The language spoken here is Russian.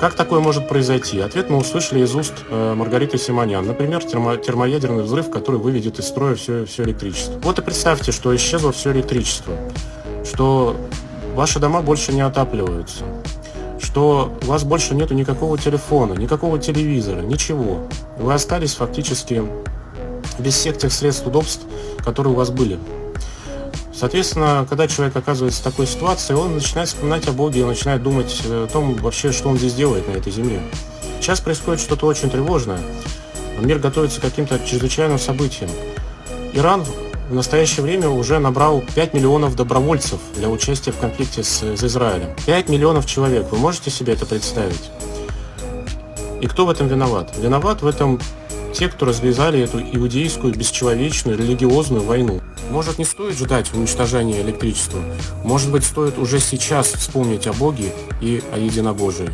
Как такое может произойти? Ответ мы услышали из уст Маргариты Симонян. Например, термоядерный взрыв, который выведет из строя все электричество. Вот и представьте, что исчезло все электричество, что ваши дома больше не отапливаются, что у вас больше нету никакого телефона, никакого телевизора, ничего. Вы остались фактически без всех тех средств удобств, которые у вас были. Соответственно, когда человек оказывается в такой ситуации, он начинает вспоминать о Боге, он начинает думать о том, вообще, что он здесь делает на этой земле. Сейчас происходит что-то очень тревожное. Мир готовится к каким-то чрезвычайным событиям. Иран в настоящее время уже набрал 5 миллионов добровольцев для участия в конфликте с Израилем. 5 миллионов человек. Вы можете себе это представить? И кто в этом виноват? Виноват в этом те, кто развязали эту иудейскую, бесчеловечную, религиозную войну. Может, не стоит ждать уничтожения электричества? Может быть, стоит уже сейчас вспомнить о Боге и о единобожии?